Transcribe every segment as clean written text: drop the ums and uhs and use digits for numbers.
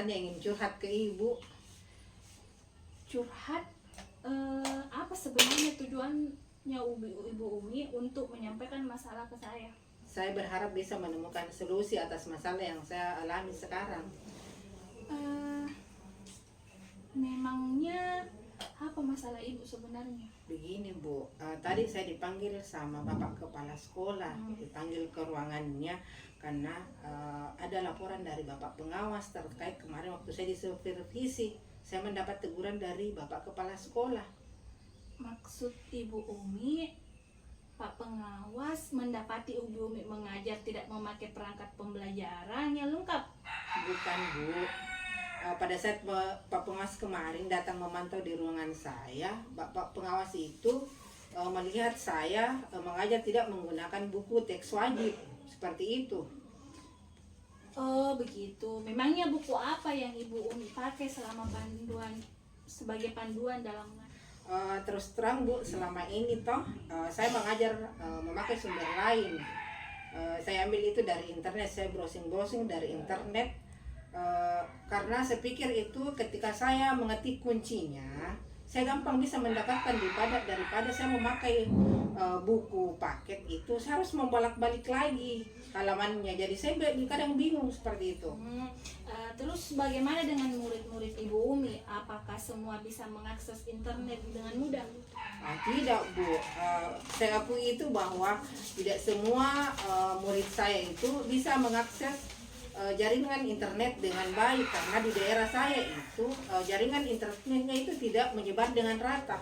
sebenarnya ingin curhat ke ibu. Curhat? Apa sebenarnya tujuannya Ibu Umi untuk menyampaikan masalah ke saya? Saya berharap bisa menemukan solusi atas masalah yang saya alami sekarang. Memangnya apa masalah ibu sebenarnya? Begini Bu, tadi saya dipanggil sama Bapak Kepala Sekolah, dipanggil ke ruangannya karena ada laporan dari Bapak Pengawas terkait kemarin waktu saya disupervisi. Saya mendapat teguran dari Bapak Kepala Sekolah. Maksud Ibu Umi, Pak Pengawas mendapati Ibu Umi mengajar tidak memakai perangkat pembelajaran yang lengkap? Bukan Bu, pada saat Pak Pengawas kemarin datang memantau di ruangan saya, Bapak Pengawas itu melihat saya mengajar tidak menggunakan buku teks wajib, seperti itu. Oh begitu. Memangnya buku apa yang Ibu Umi pakai selama sebagai panduan dalam Terus terang Bu, selama ini saya mengajar memakai sumber lain. Saya ambil itu dari internet, saya browsing dari internet. Karena saya pikir itu ketika saya mengetik kuncinya, saya gampang bisa mendapatkan daripada saya memakai buku paket itu, saya harus membolak-balik lagi halamannya. Jadi saya kadang bingung seperti itu. Terus bagaimana dengan murid-murid Ibu Umi? Apakah semua bisa mengakses internet dengan mudah? Tidak Bu, saya akui itu bahwa tidak semua murid saya itu bisa mengakses jaringan internet dengan baik, karena di daerah saya itu jaringan internetnya itu tidak menyebar dengan rata.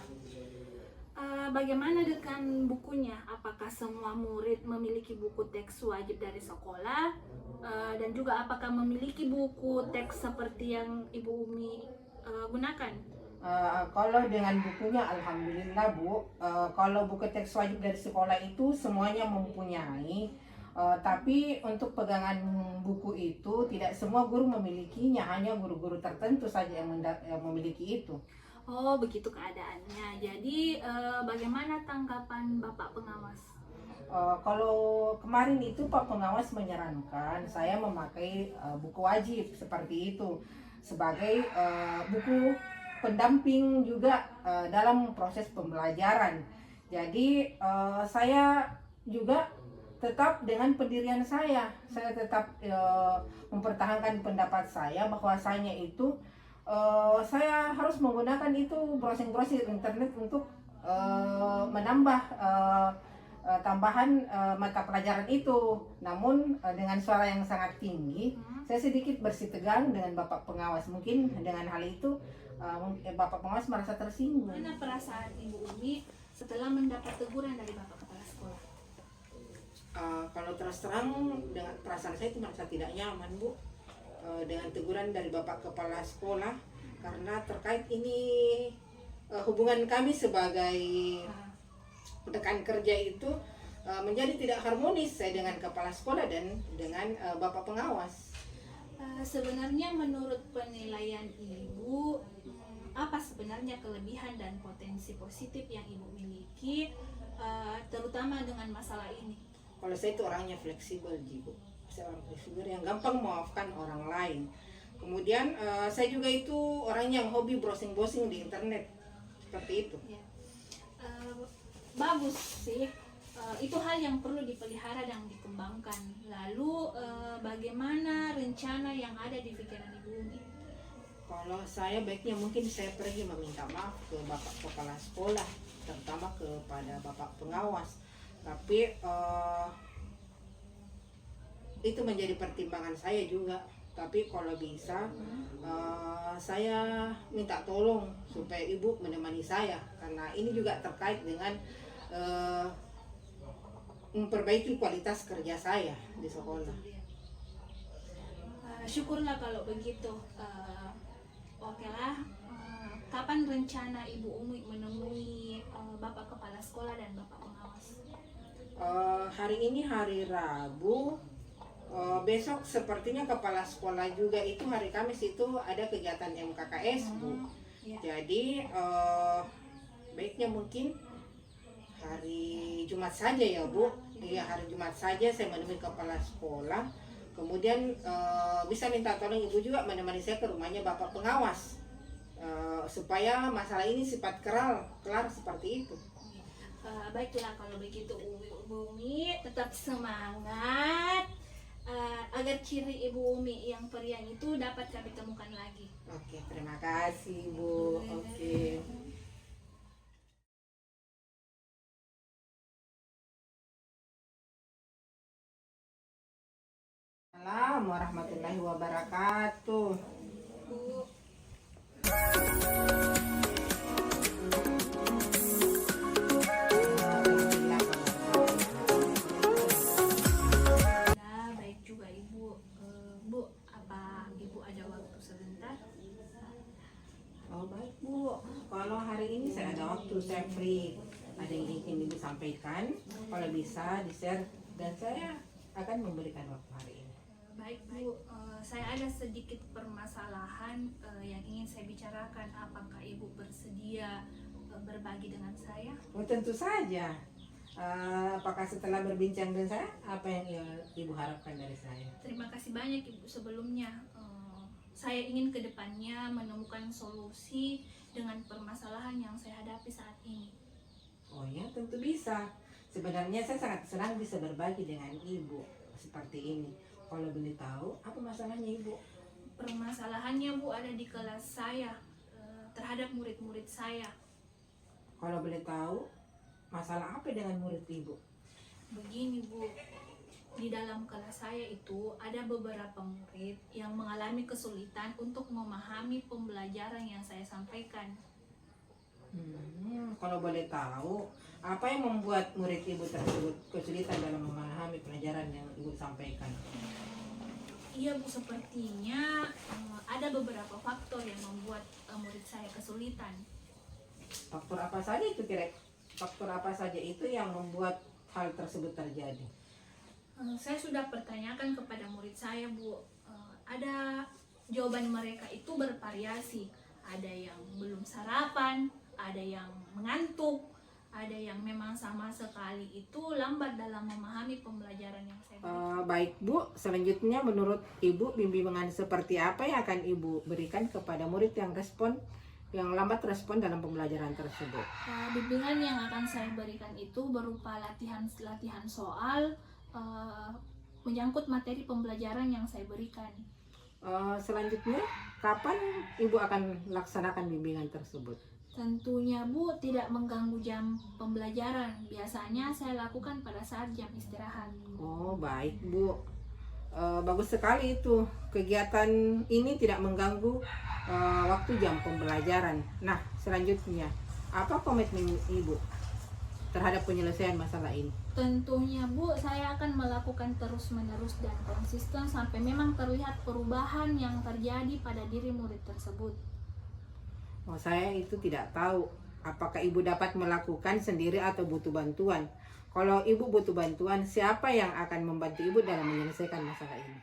Bagaimana dengan bukunya? Apakah semua murid memiliki buku teks wajib dari sekolah? Dan juga apakah memiliki buku teks seperti yang Ibu Umi gunakan? Kalau dengan bukunya alhamdulillah Bu, kalau buku teks wajib dari sekolah itu semuanya mempunyai. Tapi untuk pegangan buku itu tidak semua guru memilikinya, hanya guru-guru tertentu saja yang memiliki itu. Oh begitu keadaannya. Jadi bagaimana tanggapan Bapak Pengawas? Kalau kemarin itu Pak Pengawas menyarankan saya memakai buku wajib seperti itu sebagai buku pendamping juga dalam proses pembelajaran. Jadi saya juga tetap dengan pendirian saya tetap mempertahankan pendapat saya bahwasanya itu saya harus menggunakan itu browsing internet untuk menambah tambahan mata pelajaran itu. Namun dengan suara yang sangat tinggi, saya sedikit bersitegang dengan Bapak Pengawas. Mungkin dengan hal itu Bapak Pengawas merasa tersinggung. Mana perasaan Ibu Umi setelah mendapat teguran dari Bapak Kepala Sekolah? Kalau terus terang dengan perasaan saya itu merasa tidak nyaman Bu dengan teguran dari Bapak Kepala Sekolah, karena terkait ini hubungan kami sebagai rekan kerja itu menjadi tidak harmonis saya dengan Kepala Sekolah dan dengan Bapak Pengawas. Sebenarnya menurut penilaian Ibu, apa sebenarnya kelebihan dan potensi positif yang Ibu miliki terutama dengan masalah ini? Kalau saya itu orangnya fleksibel, Bu. Saya orang fleksibel yang gampang memaafkan orang lain. Kemudian saya juga itu orang yang hobi browsing di internet, seperti itu. Ya. Bagus sih, itu hal yang perlu dipelihara dan dikembangkan. Lalu bagaimana rencana yang ada di pikiran Ibu Umi? Kalau saya baiknya mungkin saya pergi meminta maaf ke Bapak Kepala Sekolah, terutama kepada Bapak Pengawas. Tapi itu menjadi pertimbangan saya juga. Tapi kalau bisa saya minta tolong supaya Ibu menemani saya, karena ini juga terkait dengan memperbaiki kualitas kerja saya di sekolah. Syukurlah kalau begitu. Oke lah. Kapan rencana Ibu Umi menemui Bapak Kepala Sekolah dan Bapak Pengawas? Hari ini hari Rabu, besok sepertinya Kepala Sekolah juga itu hari Kamis itu ada kegiatan MKKS Bu. Ya. Jadi baiknya mungkin hari Jumat saja ya Bu. Iya, hari Jumat saja saya menemui Kepala Sekolah Kemudian bisa minta tolong ibu juga menemani saya ke rumahnya bapak pengawas, supaya masalah ini sifat kelar seperti itu. Baiklah kalau begitu Ibu Umi, tetap semangat agar ciri Ibu Umi yang periang itu dapat kami temukan lagi. Oke, terima kasih Bu. Oke. Assalamualaikum warahmatullahi wabarakatuh. Bu, ya baik juga Ibu. Bu, apa Ibu ada waktu sebentar? Oh baik Bu, kalau hari ini saya ada waktu, saya free. Ada yang ingin Ibu sampaikan, kalau bisa di-share dan saya akan memberikan waktu hari ini. Baik Bu, saya ada sedikit permasalahan yang ingin saya bicarakan. Apakah Ibu bersedia berbagi dengan saya? Oh tentu saja. Apakah setelah berbincang dengan saya, apa yang Ibu harapkan dari saya? Terima kasih banyak Ibu sebelumnya. Saya ingin ke depannya menemukan solusi dengan permasalahan yang saya hadapi saat ini. Oh ya, tentu bisa. Sebenarnya saya sangat senang bisa berbagi dengan Ibu seperti ini. Kalau boleh tahu, apa masalahnya Ibu? Permasalahannya Bu ada di kelas saya, terhadap murid-murid saya. Kalau boleh tahu, masalah apa dengan murid Ibu? Begini Bu, di dalam kelas saya itu ada beberapa murid yang mengalami kesulitan untuk memahami pembelajaran yang saya sampaikan. Kalau boleh tahu, apa yang membuat murid Ibu tersebut kesulitan dalam memahami pelajaran yang Ibu sampaikan? Iya Bu, sepertinya ada beberapa faktor yang membuat murid saya kesulitan. Faktor apa saja itu Faktor apa saja itu yang membuat hal tersebut terjadi? Saya sudah pertanyakan kepada murid saya Bu, ada jawaban mereka itu bervariasi. Ada yang belum sarapan, ada yang mengantuk, ada yang memang sama sekali itu lambat dalam memahami pembelajaran yang saya berikan. Baik Bu, selanjutnya menurut Ibu bimbingan seperti apa yang akan Ibu berikan kepada murid yang lambat respon dalam pembelajaran tersebut? Bimbingan yang akan saya berikan itu berupa latihan soal menyangkut materi pembelajaran yang saya berikan. Selanjutnya, kapan Ibu akan laksanakan bimbingan tersebut? Tentunya Bu tidak mengganggu jam pembelajaran. Biasanya saya lakukan pada saat jam istirahat. Oh baik Bu, bagus sekali itu. Kegiatan ini tidak mengganggu waktu jam pembelajaran. Nah selanjutnya, apa komitmen Ibu terhadap penyelesaian masalah ini? Tentunya Bu, saya akan melakukan terus-menerus dan konsisten sampai memang terlihat perubahan yang terjadi pada diri murid tersebut. Oh, saya itu tidak tahu apakah Ibu dapat melakukan sendiri atau butuh bantuan. Kalau Ibu butuh bantuan, siapa yang akan membantu Ibu dalam menyelesaikan masalah ini?